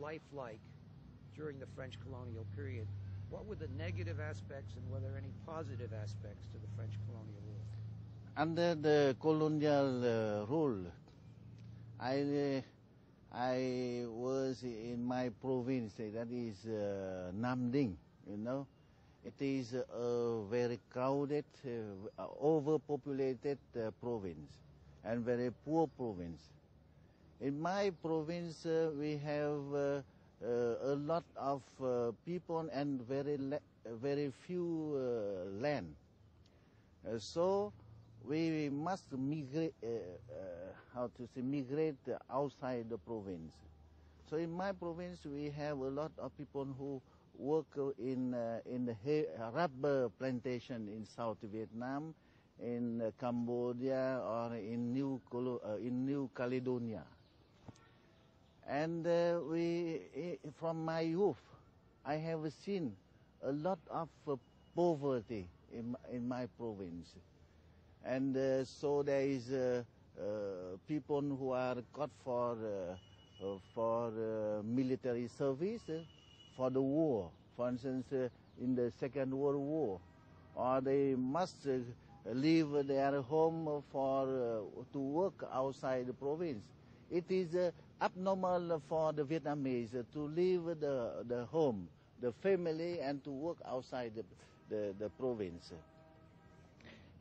life like during the French colonial period? What were the negative aspects and were there any positive aspects to the French colonial rule? Under the colonial rule, I was in my province, that is Nan Dinh, you know. It is a very crowded, overpopulated province and very poor province. In my province, we have a lot of people and very few land. So we must migrate, migrate outside the province. So in my province, we have a lot of people who work in the rubber plantation in South Vietnam, in Cambodia, or in New Caledonia. And from my youth, I have seen a lot of poverty in my province. And so there is people who are caught for military service, for the war, for instance, in the Second World War, or they must leave their home to work outside the province. It is abnormal for the Vietnamese to leave the home, the family, and to work outside the province.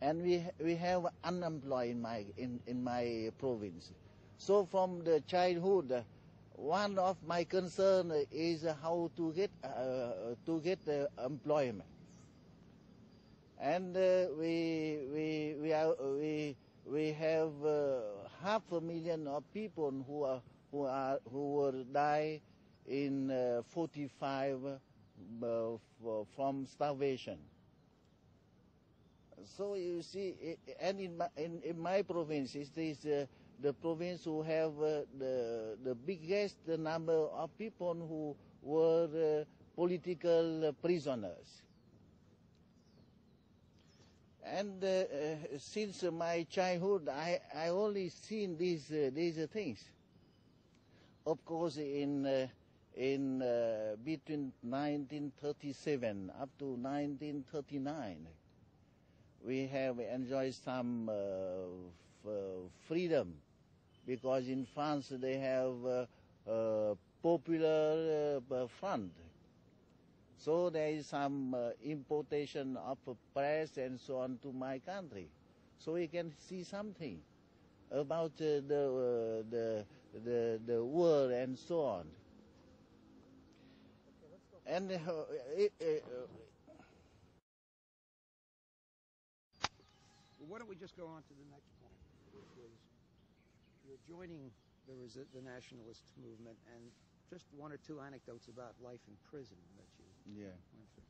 And we have unemployed in my province. So from the childhood, one of my concern is how to get employment. And we have 500,000 of people who will die in 45 from starvation. So you see, and in my province, it is the province who have the biggest number of people who were political prisoners. And since my childhood, I only seen these things. Of course, in between 1937 up to 1939, we have enjoyed some freedom, because in France they have popular front. So there is some importation of press and so on to my country. So we can see something about the world and so on. And why don't we just go on to the next point, which is you're joining the nationalist movement, and just one or two anecdotes about life in prison that you went through.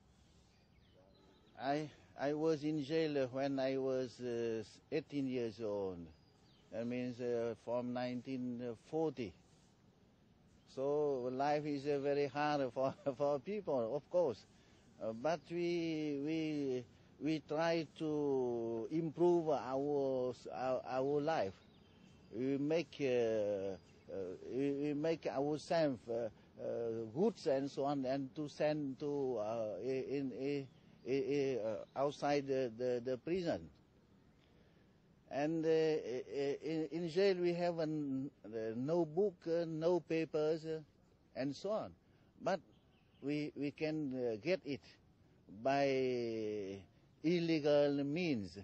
I was in jail when I was 18 years old. That means from 1940. So life is very hard for people, of course. But we try to improve our life. We make ourselves goods and so on, and to send to outside the prison. And in jail we have no book, no papers, and so on. But we can get it by illegal means,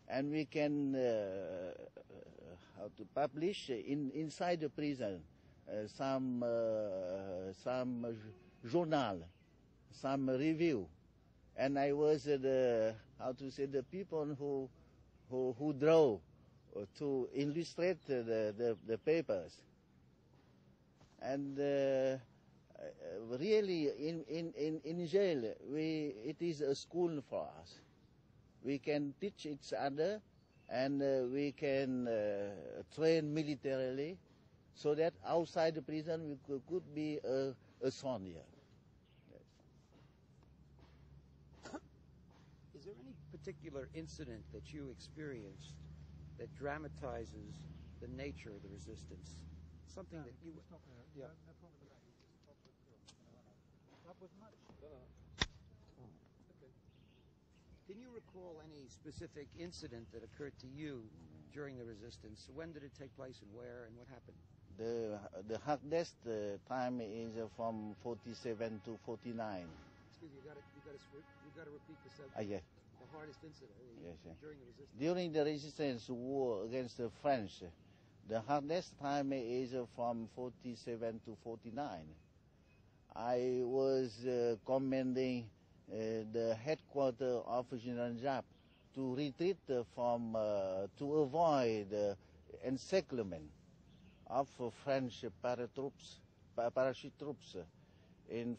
and we can publish inside the prison some journal, some review, and I was the people who draw to illustrate the papers, and really in jail it is a school for us. We can teach each other, and we can train militarily, so that outside the prison we could be a soldier. Is there any particular incident that you experienced that dramatizes the nature of the resistance? Something that you... Stop there. Yeah. No problem with that. was much. Can you recall any specific incident that occurred to you during the resistance? When did it take place and where and what happened? The hardest time is from 47 to 49. Excuse me, you got to repeat the subject. Yes. The hardest incident Yes, during the resistance. During the resistance war against the French, the hardest time is from 47 to 49. I was commanding the headquarters of General Giap to retreat to avoid encirclement of French parachute troops in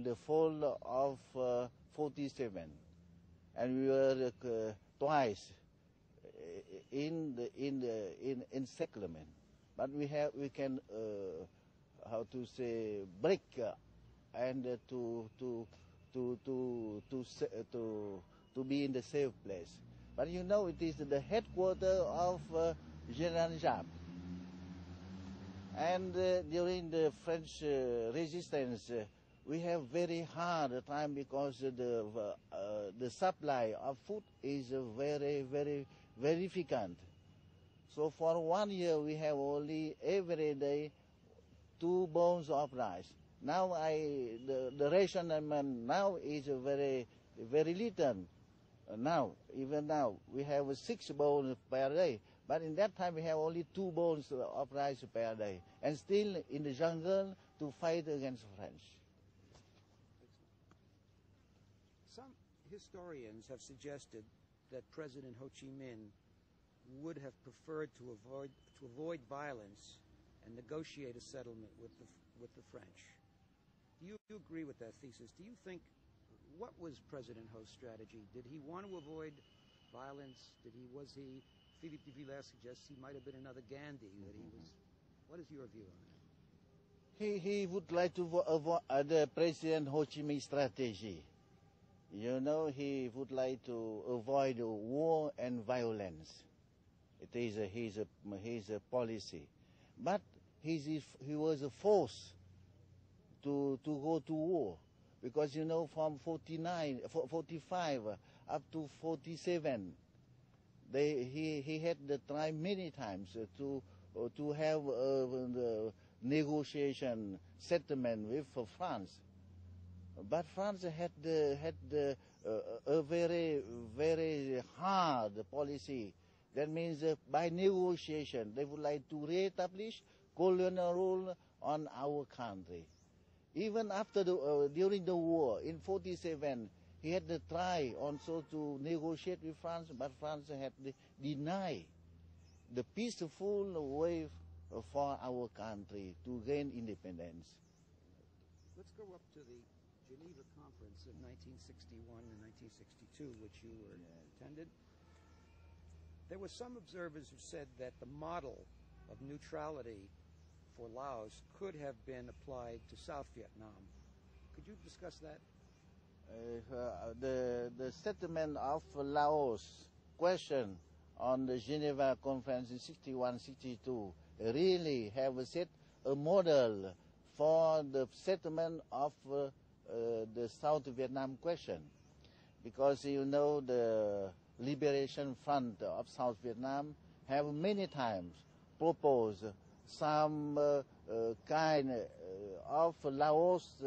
the fall of 47, and we were twice in encirclement, but we can how to say break and to be in the safe place. But you know, it is the headquarters of General Giap. And during the French resistance, we have very hard time because the supply of food is very, very, very frequent. So for 1 year, we have only every day 2 bowls of rice. Now the ration now is very, very little. Even now, we have 6 bowls per day. But in that time, we have only 2 bowls of rice per day. And still in the jungle to fight against French. Some historians have suggested that President Ho Chi Minh would have preferred to avoid violence and negotiate a settlement with the French. Do you agree with that thesis? Do you think, what was President Ho's strategy? Did he want to avoid violence? Was he, Philippe de Villers suggests he might have been another Gandhi, that he was, what is your view on that? He would like to avoid the President Ho Chi Minh strategy. You know, he would like to avoid war and violence. It is his policy. But he was forced to go to war, because you know, from 45 up to 47, he had to try many times to have the negotiation settlement with France. But France had a very, very hard policy. That means by negotiation, they would like to re-establish colonial rule on our country. Even after during the war in 47, he had to try also to negotiate with France, but France had denied the peaceful way for our country to gain independence. Let's go up to the Geneva Conference of 1961 and 1962, which you attended. There were some observers who said that the model of neutrality for Laos could have been applied to South Vietnam. Could you discuss that? The settlement of Laos question on the Geneva Conference in 61-62 really have set a model for the settlement of the South Vietnam question, because you know the Liberation Front of South Vietnam have many times proposed some kind of Laos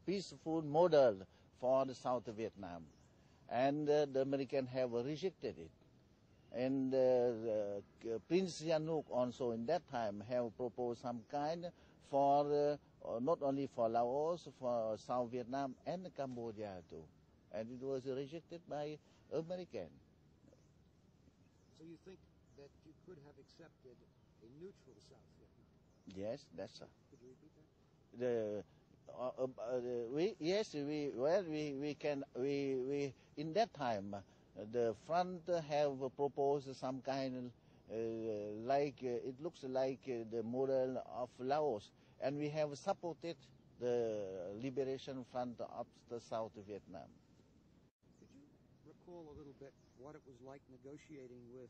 peaceful model for the South Vietnam, and the Americans have rejected it. And Prince Sihanouk also in that time have proposed some kind for not only for Laos, for South Vietnam and Cambodia too, and it was rejected by American. So you think that you could have accepted a neutral South Vietnam? Yes, that's so. Could you repeat that? We in that time the front have proposed some kind like it looks like the model of Laos, and we have supported the Liberation Front of the South Vietnam. Could you recall a little bit what it was like negotiating with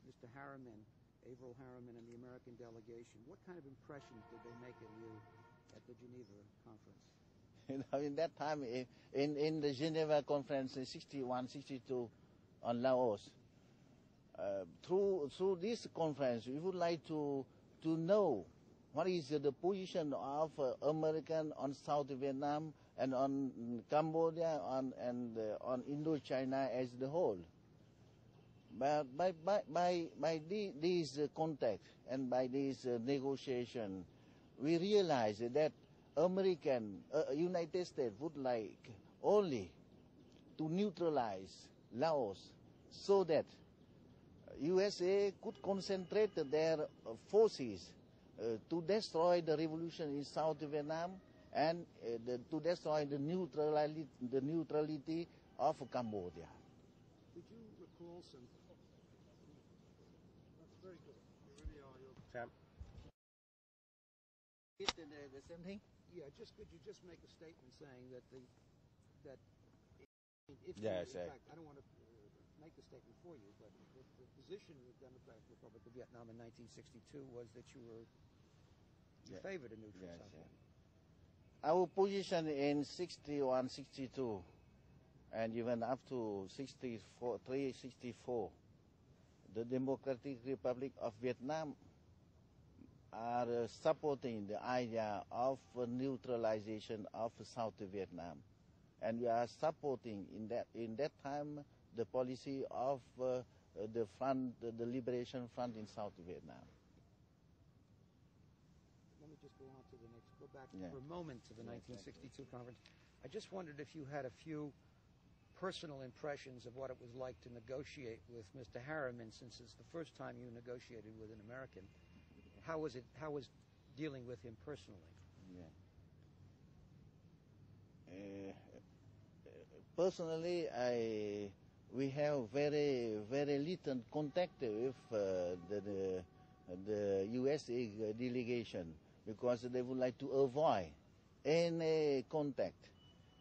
Mr. Harriman, Averell Harriman, and the American delegation? What kind of impression did they make on you at the Geneva conference? In that time, in the Geneva conference in 61, 62 on Laos, through this conference, we would like to know what is the position of American on South Vietnam and on Cambodia on Indochina as the whole. But by this contact and by this negotiation, we realize that United States would like only to neutralize Laos so that USA could concentrate their forces to destroy the revolution in South Vietnam and to destroy the neutrality of Cambodia. Could you recall some? That's very good. You really are. You're... The same thing? Yeah, could you just make a statement saying that if Yes, in fact, I don't want to make the statement for you, but the position of the Democratic Republic of Vietnam in 1962 was that you favored a neutral South Vietnam. Our position in 61, 62, and even up to 64, the Democratic Republic of Vietnam are supporting the idea of neutralization of South Vietnam, and we are supporting in that time the policy of the Liberation Front in South Vietnam. Let me just go on to the next. Go back for a moment to the 1962 conference. I just wondered if you had a few personal impressions of what it was like to negotiate with Mr. Harriman, since it's the first time you negotiated with an American. How was dealing with him personally? Personally, we have very little contact with the USA delegation, because they would like to avoid any contact,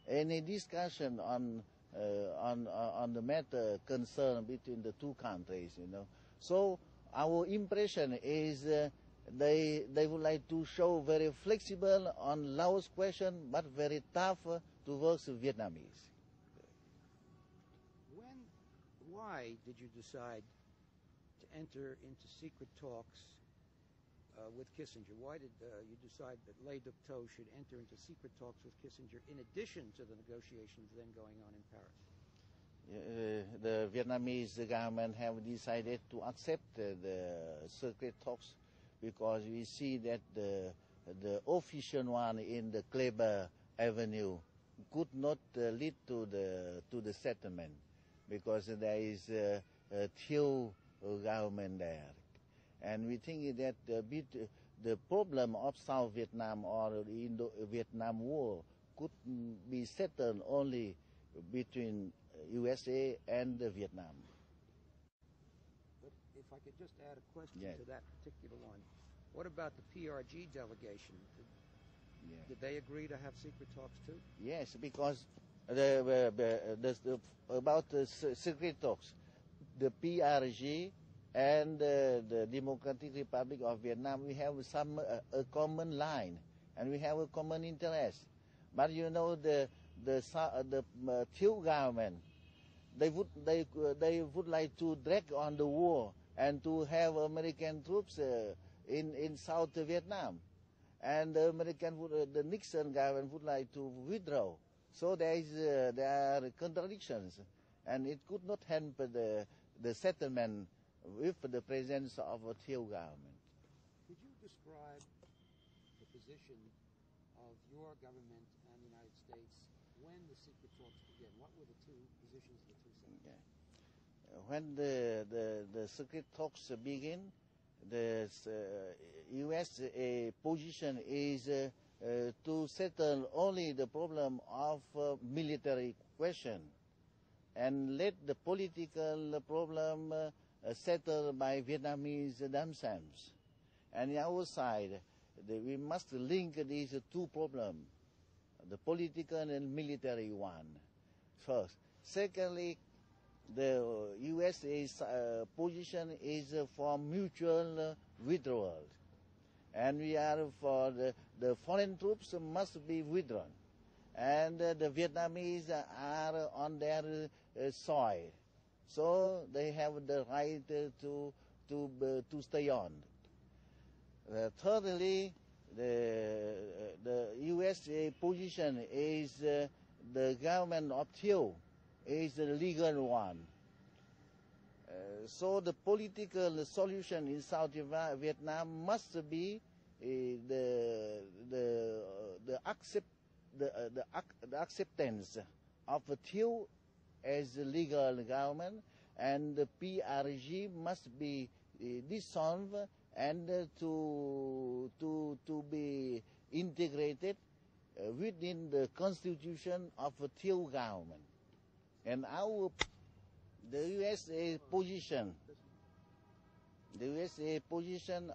any discussion on the matter concerned between the two countries. So our impression is they would like to show very flexible on Laos question, but very tough towards Vietnamese. Why did you decide to enter into secret talks with Kissinger? Why did you decide that Le Duc Tho should enter into secret talks with Kissinger in addition to the negotiations then going on in Paris? The Vietnamese government have decided to accept the secret talks because we see that the official one in the Kleber Avenue could not lead to the settlement, because there is a Thieu government there. And we think that the problem of South Vietnam or the Indo-Vietnam War could be settled only between USA and Vietnam. But if I could just add a question to that particular one. What about the PRG delegation? Did they agree to have secret talks too? Yes, because about the secret talks, the PRG and the Democratic Republic of Vietnam, we have a common line, and we have a common interest. But the Thieu government, they would like to drag on the war and to have American troops in South Vietnam, and the Nixon government would like to withdraw. So there are contradictions, and it could not help the settlement with the presence of a Thieu government. Could you describe the position of your government and the United States when the secret talks began? What were the two positions of the two sides? When the secret talks begin, the U.S. position is to settle only the problem of military question, and let the political problem settled by Vietnamese themselves. And on our side, we must link these two problems, the political and military one, first. Secondly, the USA's position is for mutual withdrawal. and we are for the foreign troops must be withdrawn, and the Vietnamese are on their soil, so they have the right to stay on. Thirdly, the USA position is the government of Thieu is the legal one. So the political solution in South Vietnam must be the acceptance of Thieu as a legal government, and the PRG must be dissolved and to be integrated within the constitution of a Thieu government. And the USA position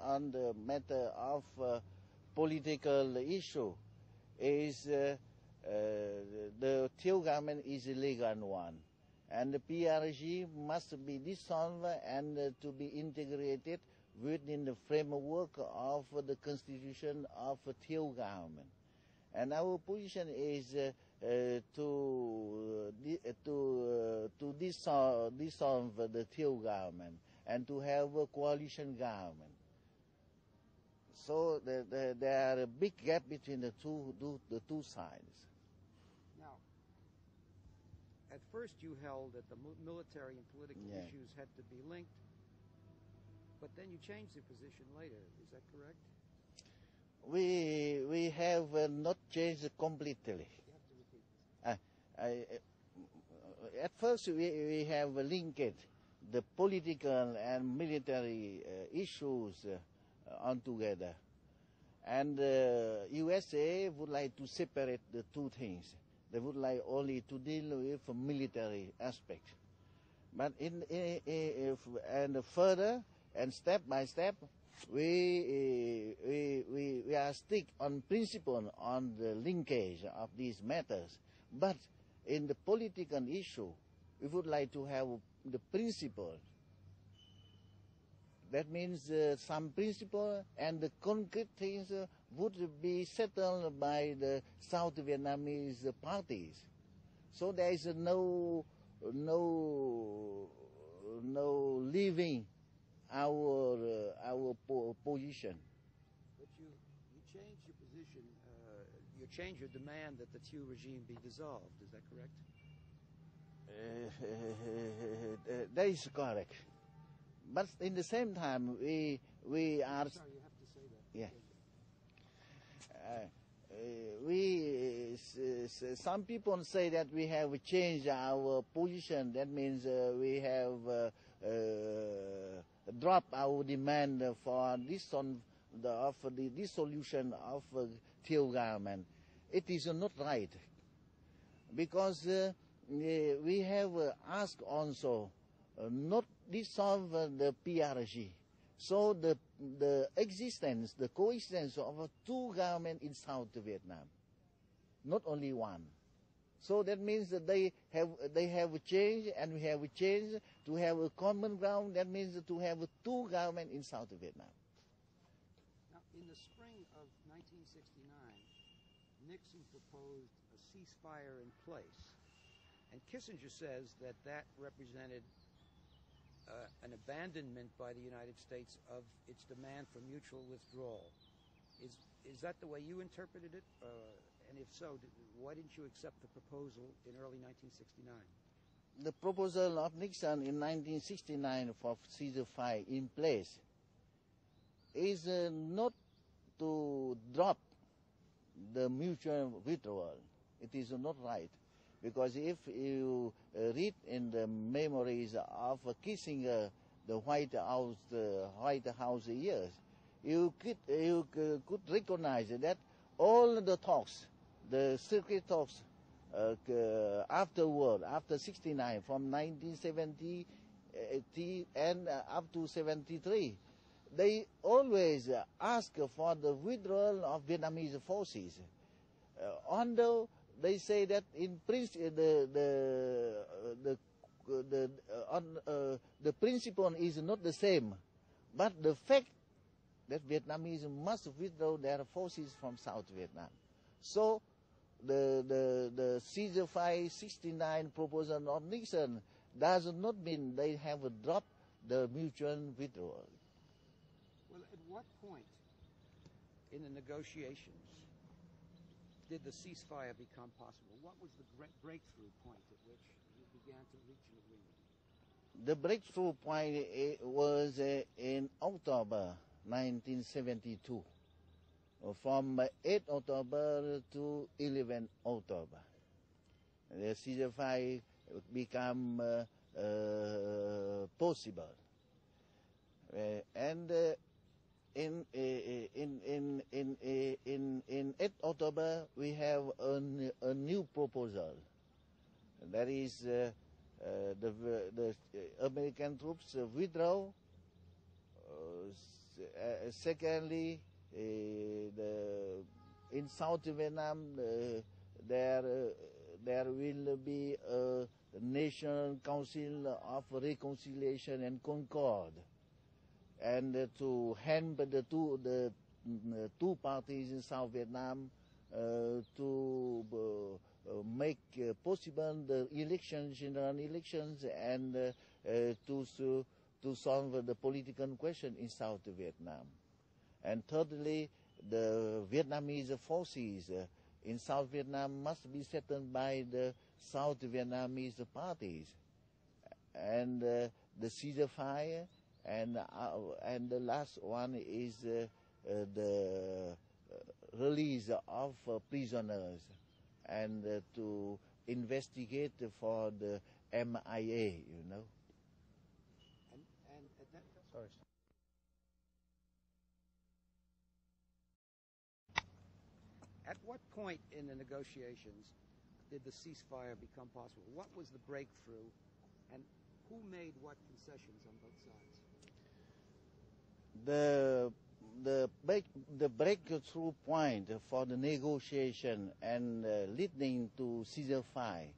on the matter of political issue is the Thieu government is a legal one, and the PRG must be dissolved and to be integrated within the framework of the constitution of a Thieu government. And our position is to dissolve the Thieu government and to have a coalition government. So there are a big gap between the two sides. Now, at first you held that the military and political issues had to be linked, but then you changed your position later. Is that correct? We have not changed completely. You have to repeat this. At first we have linked the political and military issues on together, and USA would like to separate the two things. They would like only to deal with military aspect, but and further and step by step, we are stick on principle on the linkage of these matters. But in the political issue, we would like to have the principle. That means some principle and the concrete things would be settled by the South Vietnamese parties. So there is no leaving our position. But you changed your position. You changed your demand that the Thieu regime be dissolved. Is that correct? That is correct. But in the same time, we are. Sorry, you have to say that. Yeah. Some people say that we have changed our position. That means we have dropped our demand for the dissolution of Thieu government. It is not right, because we have asked also not dissolve the PRG. So the existence, the coexistence of two governments in South Vietnam, not only one. So that means that they have changed, and we have changed to have a common ground. That means to have two governments in South Vietnam. Now, in the spring of 1969, Nixon proposed a ceasefire in place, and Kissinger says that that represented an abandonment by the United States of its demand for mutual withdrawal. Is that the way you interpreted it? And if so, why didn't you accept the proposal in early 1969? The proposal of Nixon in 1969 for ceasefire in place is not to drop the mutual withdrawal. It is not right. Because if you read in the memories of Kissinger, the White House years, you could recognize that all the talks, the secret talks afterward, after 69, from 1970 and up to 73, they always ask for the withdrawal of Vietnamese forces. Although they say that in principle the principle is not the same, but the fact that Vietnamese must withdraw their forces from South Vietnam. So the ceasefire 69 proposal of Nixon does not mean they have dropped the mutual withdrawal. Well, at what point in the negotiations did the ceasefire become possible? What was the breakthrough point at which you began to reach an agreement? The breakthrough point was in October 1972, from 8 October to 11 October. The ceasefire became possible. And in 8 October we have a new proposal. That is the American troops withdraw. Secondly, in South Vietnam there will be a National Council of Reconciliation and Concord, and to help the two parties in South Vietnam to make possible the elections, general elections, and to solve the political question in South Vietnam. And thirdly, the Vietnamese forces in South Vietnam must be settled by the South Vietnamese parties, and the ceasefire, and the last one is the release of prisoners, and to investigate for the MIA, you know. And at that, Sorry. at what point in the negotiations did the ceasefire become possible? What was the breakthrough, and who made what concessions on both sides? The breakthrough point for the negotiation and leading to ceasefire,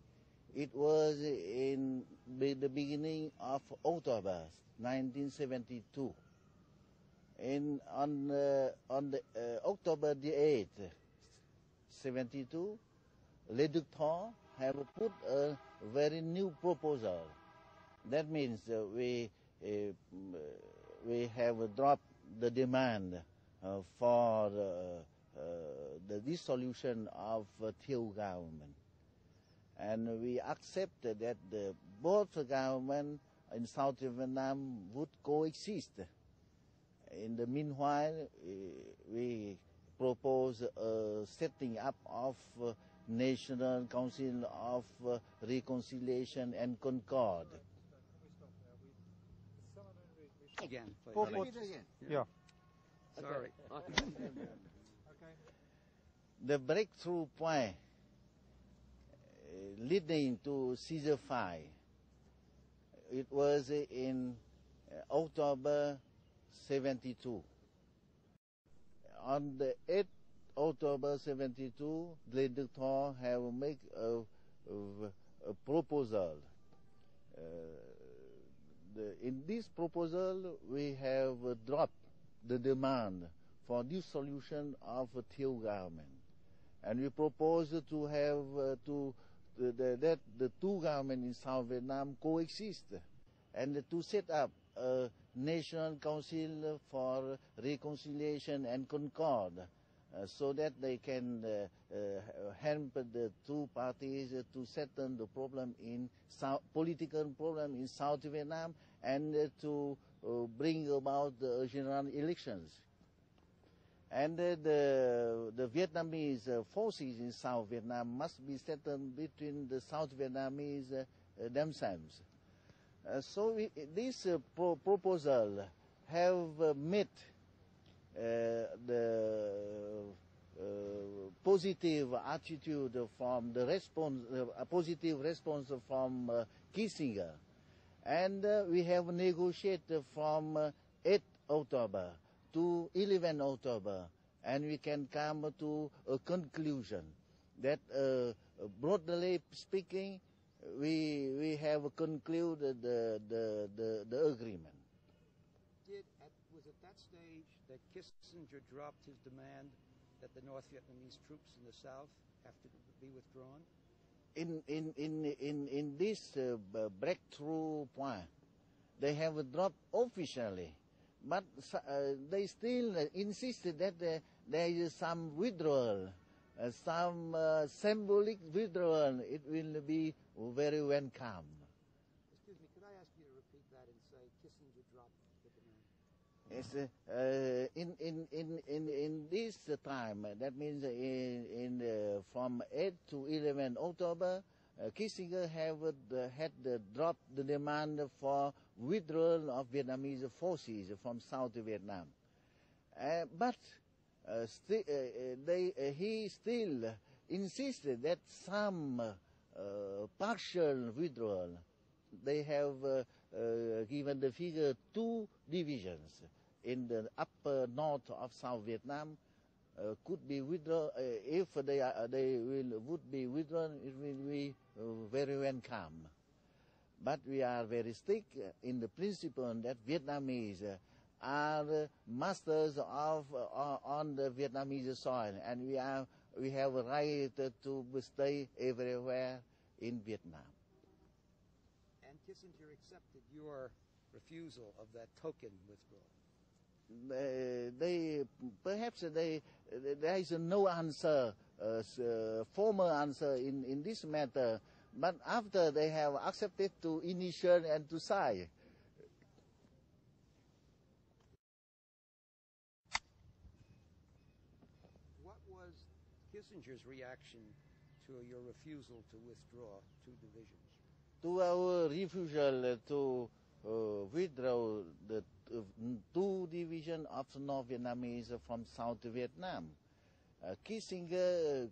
it was in the beginning of October 1972. On October the 8th, 72, Le Duc Tho have put a very new proposal. That means we have dropped the demand for the dissolution of Thieu government, and we accepted that both governments in South Vietnam would coexist. In the meanwhile, we propose setting up of National Council of Reconciliation and Concord. Again, please. Repeat it again. Yeah. Sorry. Okay. The breakthrough point leading to ceasefire, it was in October 72. On the 8th October 72, Le Duc Tho have made a proposal. In this proposal, we have dropped the demand for dissolution of Thieu government, and we propose to have that the two governments in South Vietnam coexist, and to set up a National Council for Reconciliation and Concord, so that they can help the two parties to settle the problem in political problem in South Vietnam, and to bring about the general elections. And the Vietnamese forces in South Vietnam must be settled between the South Vietnamese themselves. So this proposal have met the positive attitude from the response, positive response from Kissinger, and we have negotiated from 8 October to 11 October, and we can come to a conclusion that, broadly speaking, we have concluded the agreement. Was at that that stage that Kissinger dropped his demand that the North Vietnamese troops in the south have to be withdrawn? In this breakthrough point, they have dropped officially, but they still insisted that there is some withdrawal, some symbolic withdrawal. It will be very welcome. Excuse me, could I ask you to repeat that and say Kissinger dropped the demand? Yes, in this time, that means from 8 to 11 October, Kissinger had dropped the demand for withdrawal of Vietnamese forces from South Vietnam. But he still insisted that some partial withdrawal. They have given the figure 2 divisions in the upper north of South Vietnam could be withdrawn. If they would be withdrawn, it will be very welcome. But we are very strict in the principle that Vietnamese are masters of on the Vietnamese soil, and we have a right to stay everywhere in Vietnam. And Kissinger accepted your refusal of that token withdrawal. There is no answer, formal answer in this matter. But after they have accepted to initiate and to sign. What was Kissinger's reaction to your refusal to withdraw 2 divisions? To our refusal to withdraw the 2 divisions of North Vietnamese from South Vietnam, Kissinger,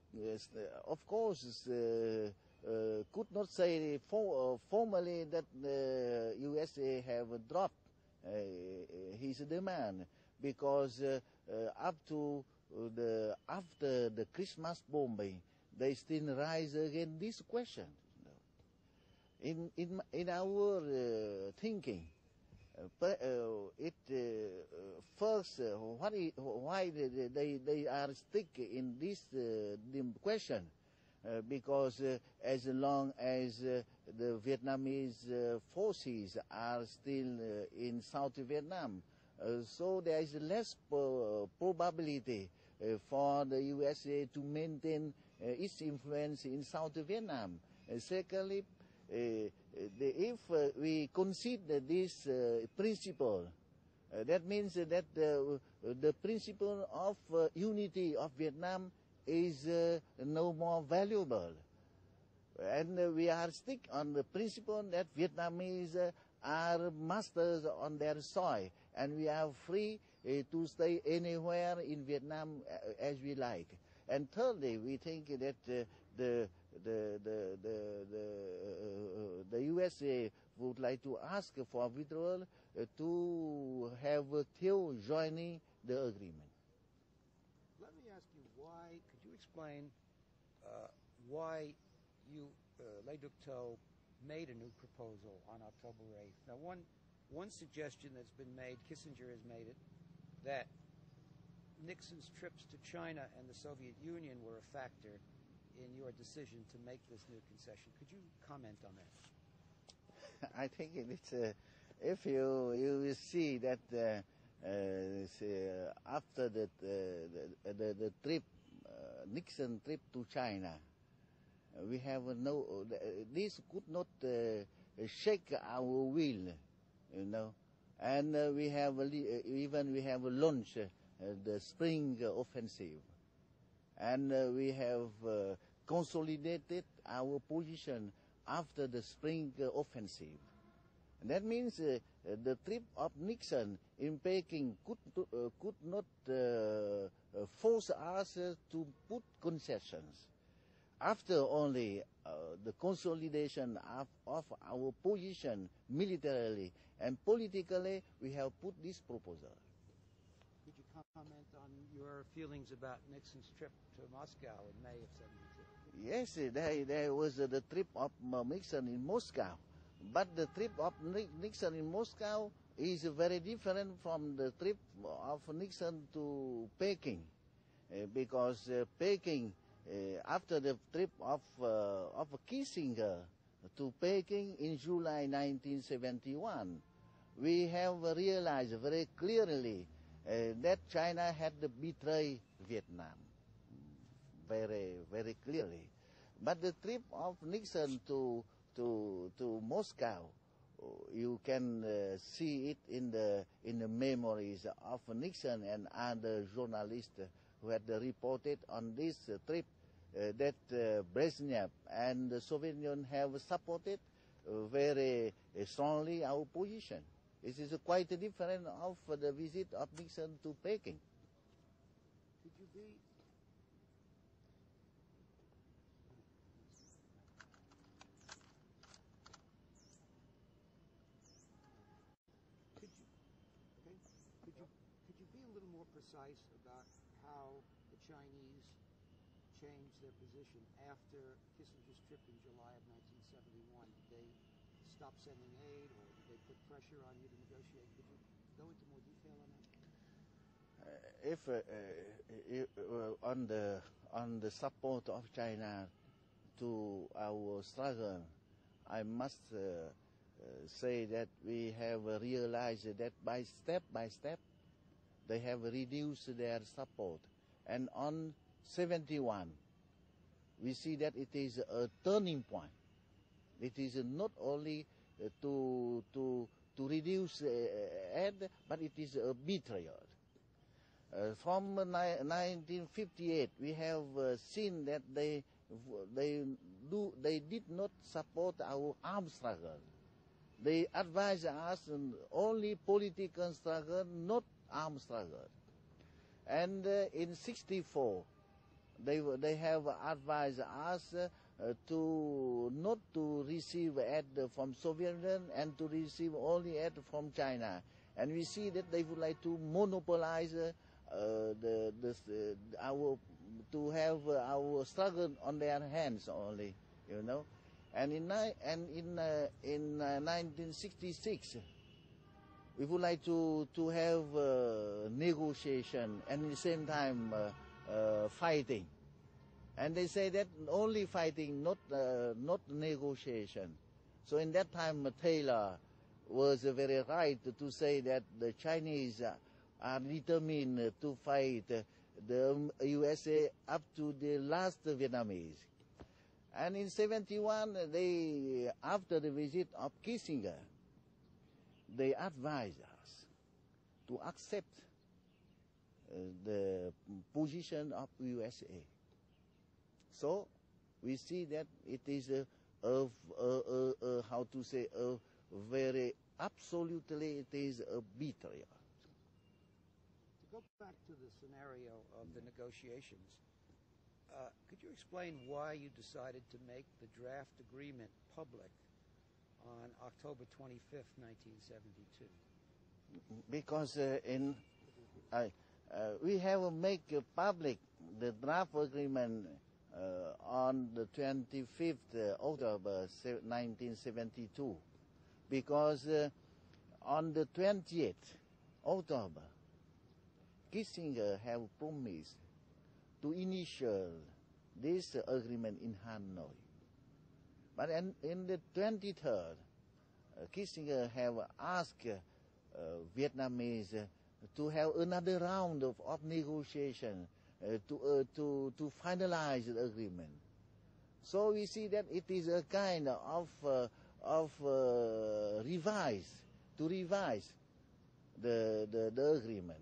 of course, could not say formally that the USA have dropped his demand, because after the Christmas bombing, they still rise again this question. In our thinking, first, why they are stick in this question? Because as long as the Vietnamese forces are still in South Vietnam, so there is less probability for the USA to maintain its influence in South Vietnam. Secondly, if we consider this principle, that means that the principle of unity of Vietnam is no more valuable. And we are stick on the principle that Vietnamese are masters on their soil, and we are free to stay anywhere in Vietnam as we like. And thirdly, we think that the USA would like to ask for withdrawal to have Thieu joining the agreement. Let me ask you why, could you explain why you, Le Duc Tho, made a new proposal on October 8th? Now, one suggestion that's been made, Kissinger has made it, that Nixon's trips to China and the Soviet Union were a factor in your decision to make this new concession. Could you comment on that? I think it's if you see that after the trip, Nixon trip to China, we have this could not shake our will, and we have launched the spring offensive, and we have consolidated our position after the spring offensive. And that means the trip of Nixon in Peking could not force us to put concessions. After only the consolidation of our position militarily and politically, we have put this proposal. Could you comment on your feelings about Nixon's trip to Moscow in May of '72? Yes, there was the trip of Nixon in Moscow. But the trip of Nixon in Moscow is very different from the trip of Nixon to Peking, because Peking, after the trip of Kissinger to Peking in July 1971, we have realized very clearly that China had betrayed Vietnam, very, very clearly. But the trip of Nixon to Moscow, you can see it in the memories of Nixon and other journalists who had reported on this trip that Brezhnev and the Soviet Union have supported very strongly our position. This is quite different of the visit of Nixon to Peking. Could you be Could you be a little more precise about how the Chinese changed their position after Kissinger's trip in July of 1971? Did they stop sending aid, or did they put pressure on you to negotiate? Could you go into more detail on that? On the support of China to our struggle, I must say that we have realized that by step, they have reduced their support. And on 71, we see that it is a turning point. It is not only to reduce aid, but it is a betrayal. From 1958, we have seen that they did not support our armed struggle. They advised us on only political struggle, not armed struggle. And in 64, they have advised us to not to receive aid from Soviet Union and to receive only aid from China. And we see that they would like to monopolize to have our struggle on their hands only, you know. And in 1966, we would like to have negotiation and at the same time fighting. And they say that only fighting, not negotiation. So in that time, Taylor was very right to say that the Chinese are determined to fight the USA up to the last Vietnamese. And in 71, after the visit of Kissinger, they advised us to accept the position of USA. So we see that it is how to say, a very absolutely, it is a betrayal. To go back to the scenario of the negotiations, could you explain why you decided to make the draft agreement public on October 25th, 1972? Because we have make public the draft agreement on the 25th October 1972, because on the 20th October, Kissinger have promised to initiate this agreement in Hanoi. But in the 23rd, Kissinger have asked Vietnamese to have another round of negotiation to finalize the agreement. So we see that it is a kind of revise the agreement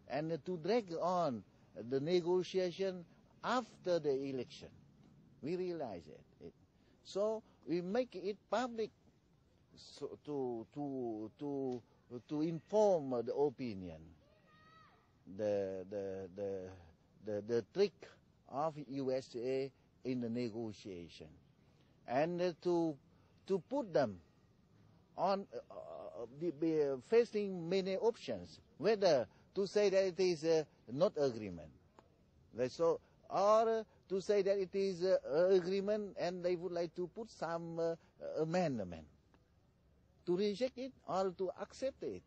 and to drag on the negotiation after the election. We realize it. So we make it public so to inform the opinion, the trick of USA in the negotiation, and to put them on facing many options, whether to say that it is not agreement, so, or to say that it is agreement and they would like to put some amendment, to reject it or to accept it.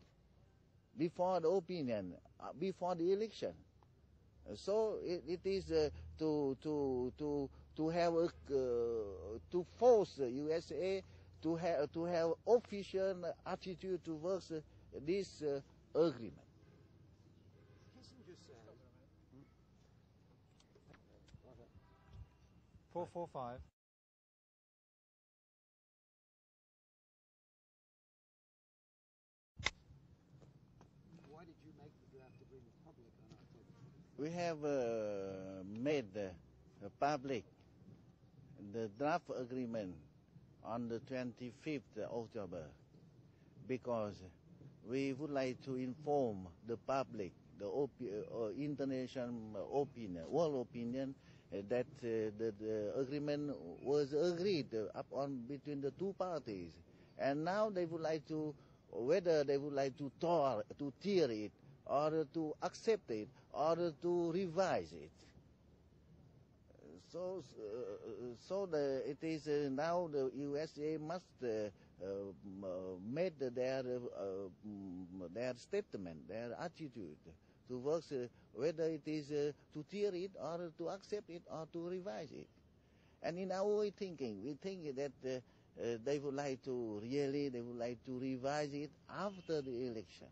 before the opinion, before the election. So it is to have to force the USA to have official attitude towards this agreement. Kissinger said. 445. Why did you make the draft agreement public on October 20th? We have made public the draft agreement on the 25th October because we would like to inform the public, the international opinion, world opinion, that the agreement was agreed upon between the two parties, and now they would like to, whether they would like to tear it, or to accept it, or to revise it. It is now the USA must make their statement, their attitude towards whether it is to tear it or to accept it or to revise it. And in our thinking, we think that they would like to revise it after the election.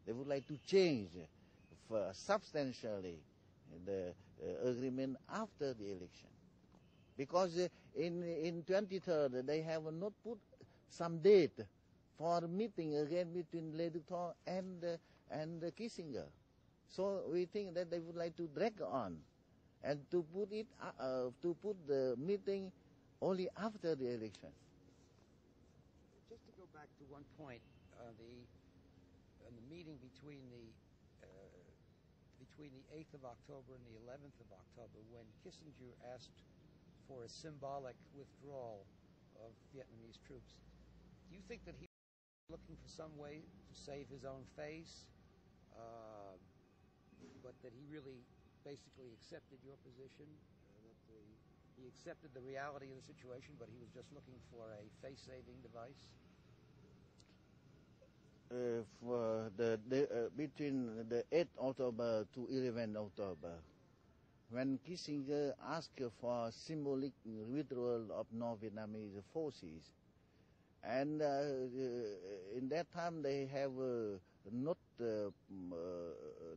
They would like to change substantially the agreement after the election. Because in 23rd, they have not put some date for meeting again between Le Duc and Kissinger. So we think that they would like to drag on and to put the meeting only after the election. Just to go back to one point, the meeting between the 8th of October and the 11th of October, when Kissinger asked for a symbolic withdrawal of Vietnamese troops, do you think that he was looking for some way to save his own face, but that he really basically accepted your position, he accepted the reality of the situation, but he was just looking for a face-saving device? Between the 8th October to 11th October, when Kissinger asked for symbolic withdrawal of North Vietnamese forces, and in that time they have not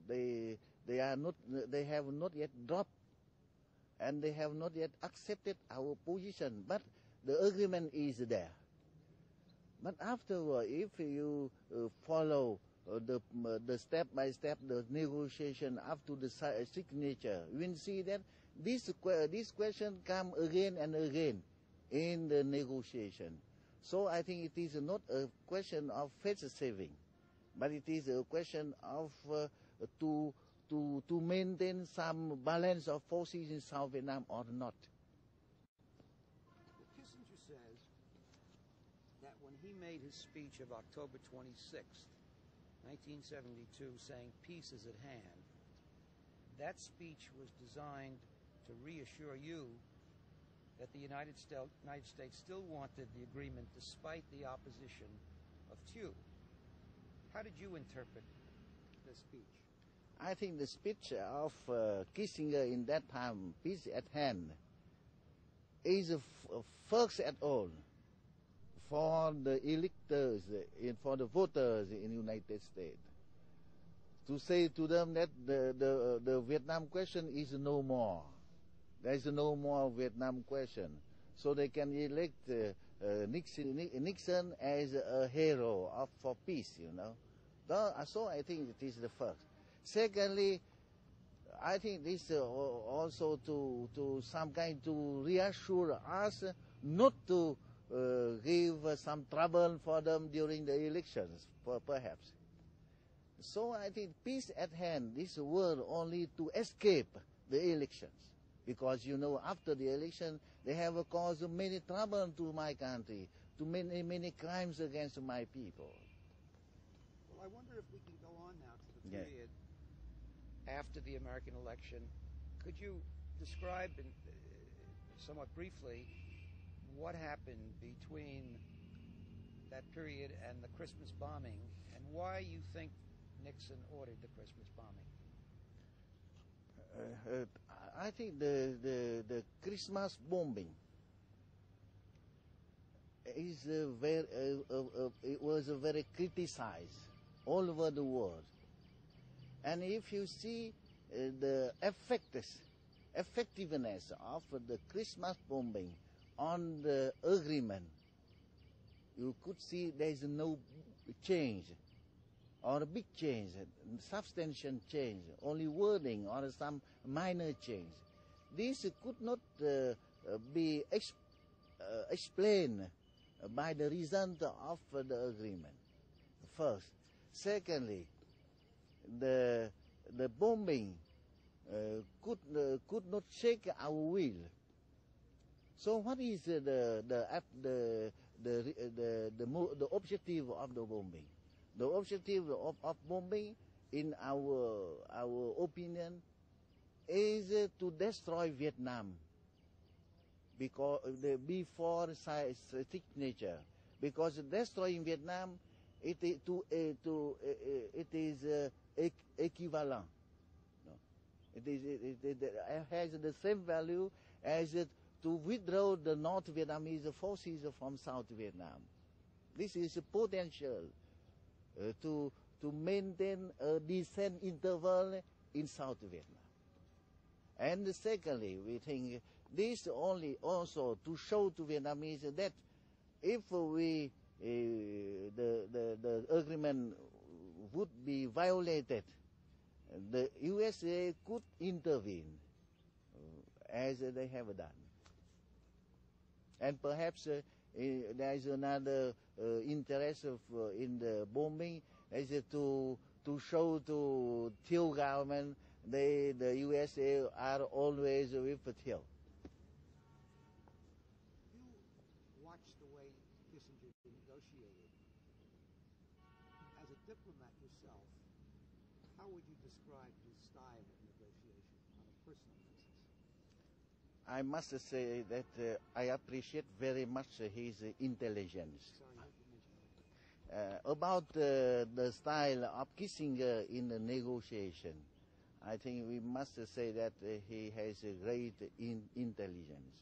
they have not yet dropped, and they have not yet accepted our position, but the agreement is there. But afterward, if you follow the step by step, the negotiation up to the signature, you will see that this question come again and again in the negotiation. So I think it is not a question of face saving, but it is a question of to maintain some balance of forces in South Vietnam or not. Kissinger says that when he made his speech of October 26th, 1972, saying peace is at hand, that speech was designed to reassure you that the United States still wanted the agreement despite the opposition of Thieu. How did you interpret the speech? I think the speech of Kissinger in that time, peace at hand, is first at all for the electors, for the voters in the United States, to say to them that the Vietnam question is no more. There is no more Vietnam question. So they can elect Nixon as a hero for peace, you know. So I think it is the first. Secondly, I think this also to some kind to reassure us not to give some trouble for them during the elections, perhaps. So I think peace at hand, this word only to escape the elections. Because, you know, after the election, they have caused many trouble to my country, to many crimes against my people. Well, I wonder if we can go on now to the period after the American election. Could you describe somewhat briefly what happened between that period and the Christmas bombing, and why you think Nixon ordered the Christmas bombing? I think the Christmas bombing is it was very criticized all over the world. And if you see the effectiveness of the Christmas bombing on the agreement, you could see there is no change or a big change, substantial change, only wording or some minor change. This could not be explained by the result of the agreement, first. Secondly, the bombing could not shake our will. So what is the objective of the bombing? The objective of bombing, in our opinion, is to destroy Vietnam because before signature. Because destroying Vietnam, it is equivalent. No. It has the same value as to withdraw the North Vietnamese forces from South Vietnam. This is a potential to maintain a decent interval in South Vietnam. And secondly, we think this only also to show to Vietnamese that if the agreement would be violated, the USA could intervene, as they have done. And perhaps there is another interest in the bombing, is to show to Thieu government the USA are always with Thieu. You watched the way Kissinger negotiated. As a diplomat yourself, how would you describe his style of negotiation on a personal basis? I must say that I appreciate very much his intelligence. About the style of Kissinger in the negotiation, I think we must say that he has a great intelligence.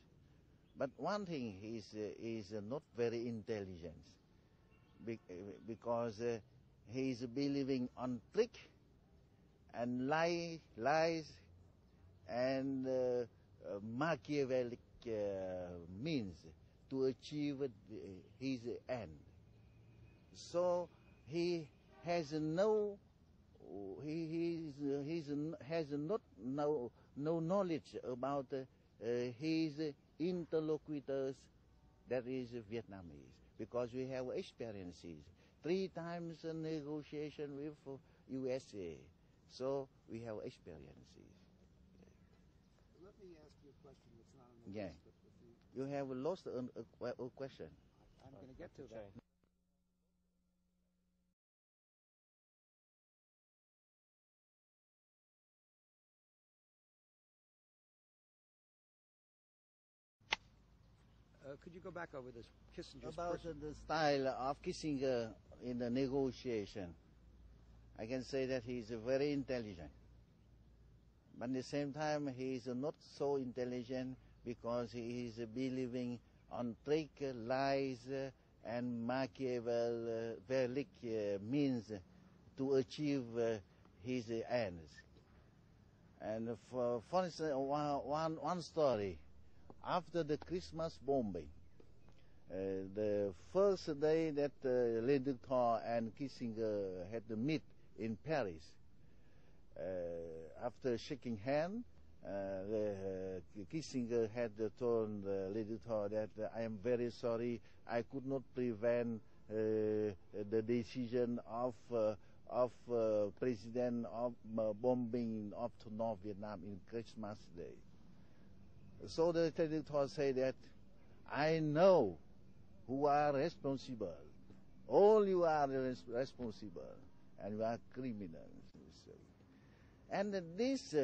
But one thing is not very intelligent, because he is believing on trick and lies and Machiavellic means to achieve his end. So he has no knowledge about his interlocutors, that is Vietnamese, because we have experiences. 3 times a negotiation with USA, so we have experiences. Let me ask you a question that's not on the list. But You have lost a question. I'm going to get to that. Could you go back over this Kissinger's About the style of Kissinger in the negotiation, I can say that he is very intelligent. But at the same time, he is not so intelligent because he is believing on trick, lies, and Machiavellic means to achieve his ends. And for instance, one story. After the Christmas bombing, the first day that Le Duc and Kissinger had to meet in Paris, after shaking hands, Kissinger had told Le Duc that I am very sorry, I could not prevent the decision of President of bombing of North Vietnam in Christmas Day. So the Le Duc said that I know who are responsible. All you are responsible, and you are criminals. And this,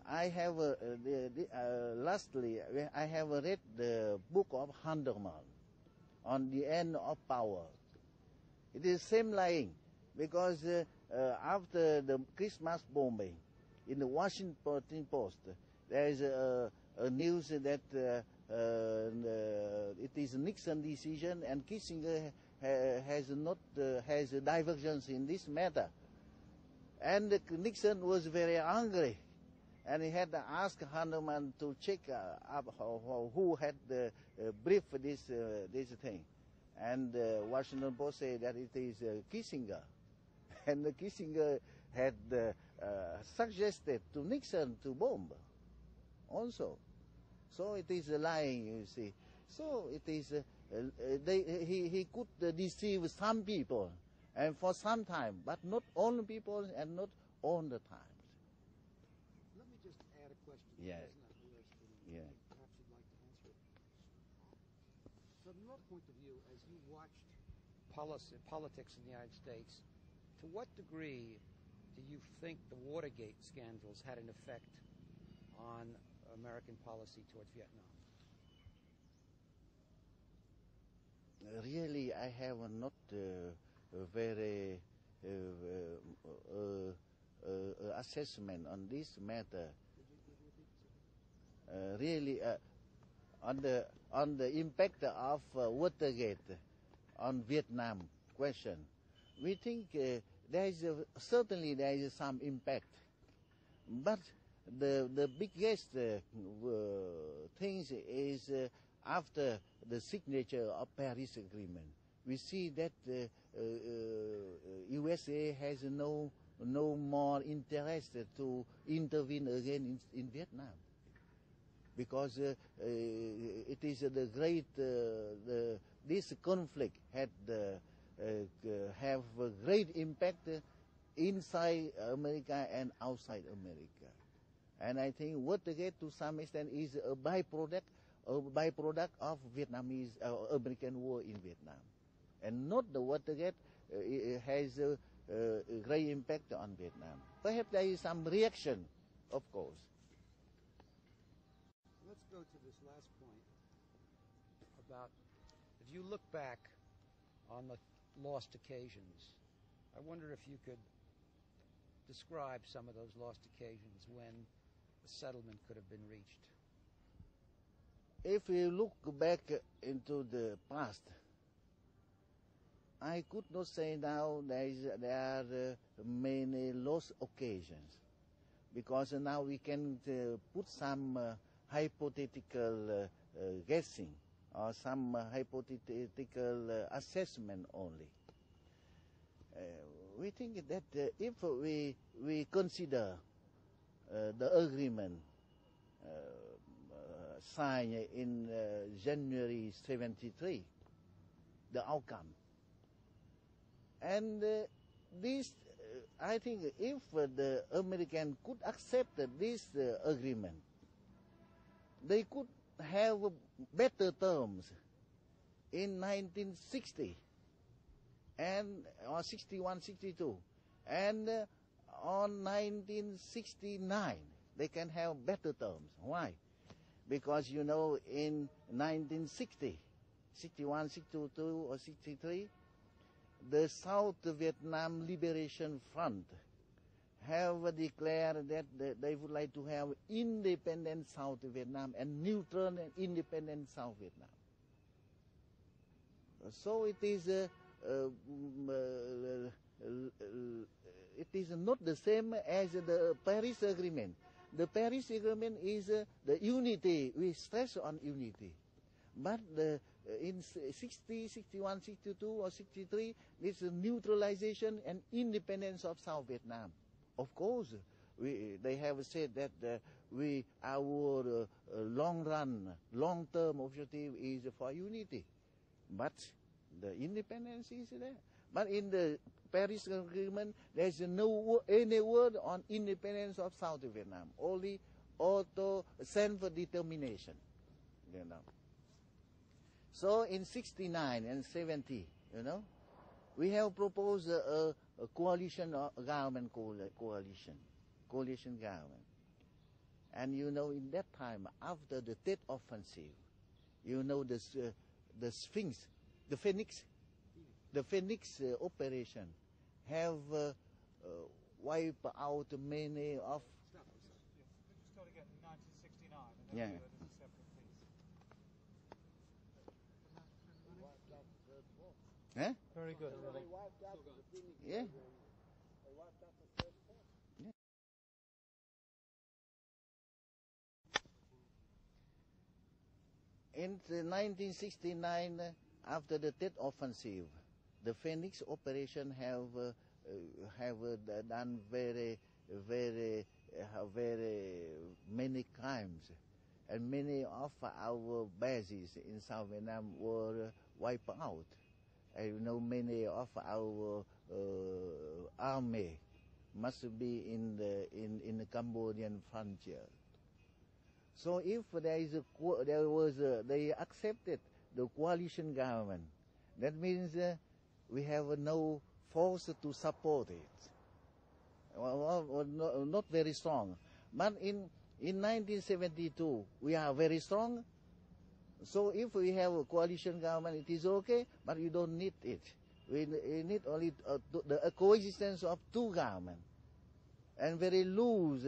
I have, lastly, I have read the book of Handerman on the end of power. It is same lying, because after the Christmas bombing, in the Washington Post, there is a news that it is a Nixon decision, and Kissinger has a divergence in this matter. And Nixon was very angry, and he had to ask Harriman to check up who had briefed this thing. And Washington Post said that it is Kissinger. And Kissinger had suggested to Nixon to bomb also. So it is lying, you see. So it is, he could deceive some people, and for some time, but not all people and not all the time. Let me just add a question. Yeah. That's not yours, but Yeah. perhaps you'd like to answer it. From your point of view, as you watched politics in the United States, to what degree do you think the Watergate scandals had an effect on American policy towards Vietnam? Really, I have not a very assessment on this matter. Really, on the impact of Watergate on Vietnam question, we think certainly there is some impact, but the biggest things is after the signature of Paris Agreement. We see that USA has no more interest to intervene again in Vietnam, because it is the great this conflict had have a great impact inside America and outside America. And I think Watergate to some extent is a byproduct of Vietnamese American war in Vietnam, and not the Watergate has a great impact on Vietnam. Perhaps there is some reaction, of course. Let's go to this last point about, if you look back on the lost occasions, I wonder if you could describe some of those lost occasions when a settlement could have been reached. If we look back into the past, I could not say now there are many lost occasions, because now we can put some hypothetical guessing or some hypothetical assessment only. We think that if we consider the agreement signed in January 73, the outcome, and this, I think if the Americans could accept this agreement, they could have better terms in 1960 or 61, 62, and on 1969 they can have better terms. Why? Because in 1960, 61, 62 or 63, the South Vietnam Liberation Front have declared that they would like to have independent South Vietnam and neutral and independent South Vietnam. So it is not the same as the Paris Agreement. The Paris Agreement is the unity. We stress on unity. But in 60, 61, 62 or 63, this is neutralization and independence of South Vietnam. Of course, they have said that our long-term objective is for unity. But the independence is there. But in the Paris Agreement, there is any word on independence of South Vietnam. Only self-determination. So in 69 and 70, we have proposed a coalition government coalition government. And in that time, after the Tet Offensive, the Sphinx, the Phoenix operation have wipe out many of. Stop, I'm sorry. Yeah, start again in 1969, and then Yeah. do it as a separate piece. Huh? Very good. Yeah. In 1969, after the Tet Offensive, the Phoenix operation have done very many crimes, and many of our bases in South Vietnam were wiped out. I know many of our army must be in the Cambodian frontier. So if they accepted the coalition government, that means we have no force to support it. Well, not very strong. But in 1972, we are very strong. So if we have a coalition government, it is okay, but we don't need it. We need only the coexistence of two governments, and very loose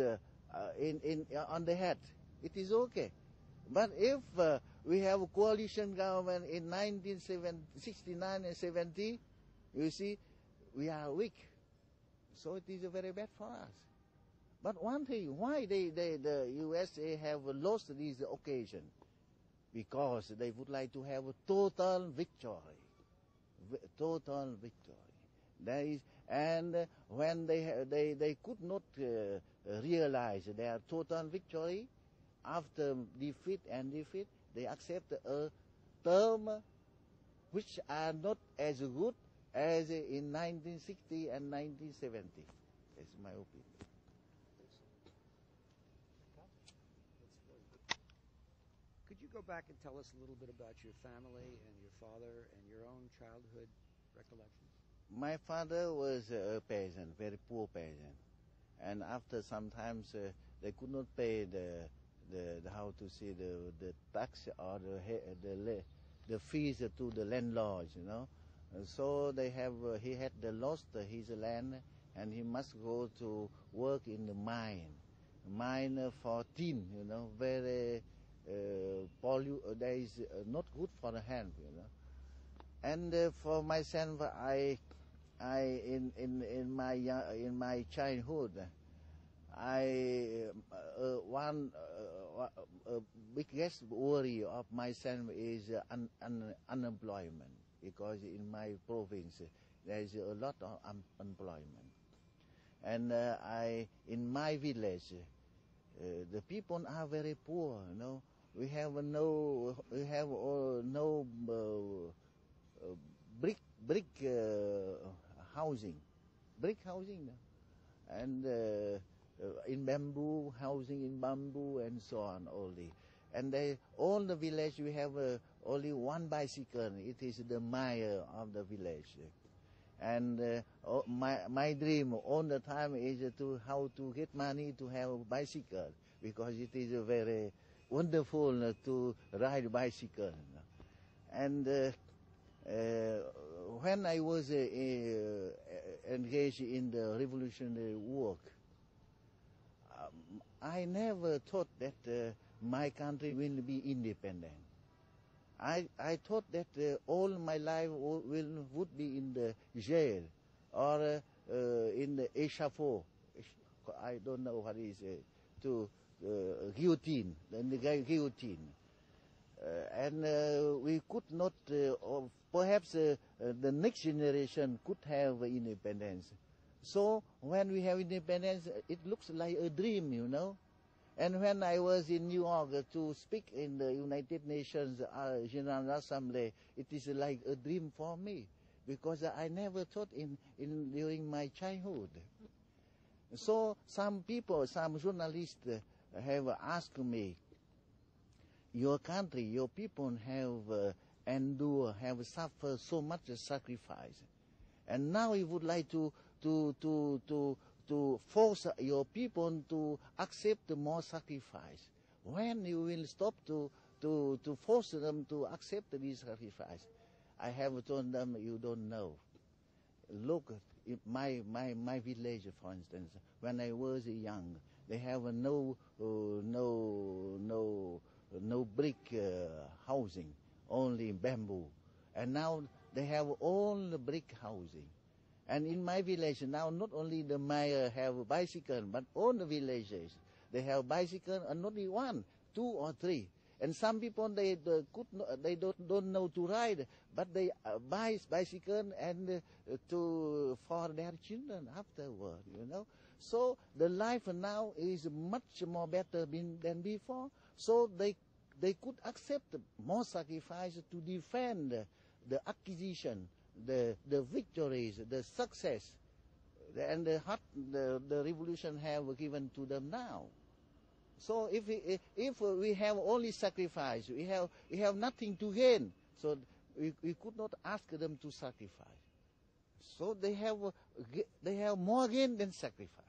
on the head. It is okay. But if we have a coalition government in 1969 and 70, you see, we are weak. So it is very bad for us. But one thing, why the USA have lost this occasion? Because they would like to have a total victory. Total victory. And when they could not realize their total victory, after defeat, they accept a term which are not as good as in 1960 and 1970. That's my opinion. Could you go back and tell us a little bit about your family and your father and your own childhood recollections? My father was a peasant, very poor peasant, and after sometimes they could not pay the how to say the tax or the fees to the landlords, you know. So he had lost his land, and he must go to work in the mine for tin, you know, very that is not good for the hand, you know. And for myself, in my childhood, biggest worry of myself is unemployment, because in my province there is a lot of unemployment, and in my village the people are very poor. You know, we have no brick housing, and in bamboo housing, in bamboo and so on only. And all the village we have only one bicycle. It is the mayor of the village. And my dream all the time is how to get money to have a bicycle, because it is very wonderful to ride bicycle. And when I was engaged in the revolutionary work, I never thought that my country will be independent. I thought that all my life would be in the jail or in the échafaud. I don't know what is to guillotine, the guillotine. And we could not, or perhaps the next generation could have independence. So when we have independence, it looks like a dream, you know. And when I was in New York to speak in the United Nations General Assembly, it is like a dream for me, because I never thought during my childhood. So some people, some journalists have asked me, your country, your people have endured, have suffered so much sacrifice, and now you would like to force your people to accept more sacrifice. When you will stop to force them to accept this sacrifice? I have told them, you don't know. Look, my village, for instance, when I was young, they have no brick housing, only bamboo, and now they have all the brick housing. And in my village now, not only the mayor have a bicycle, but all the villages they have bicycle, and not only one, 2 or 3. And some people they don't know to ride, but they buy bicycle and for their children afterward, you know. So the life now is much more better than before. So they could accept more sacrifice to defend the acquisition, the victories, the success, and the revolution have given to them now. So if we have only sacrifice, we have nothing to gain. So we could not ask them to sacrifice. So they have more gain than sacrifice.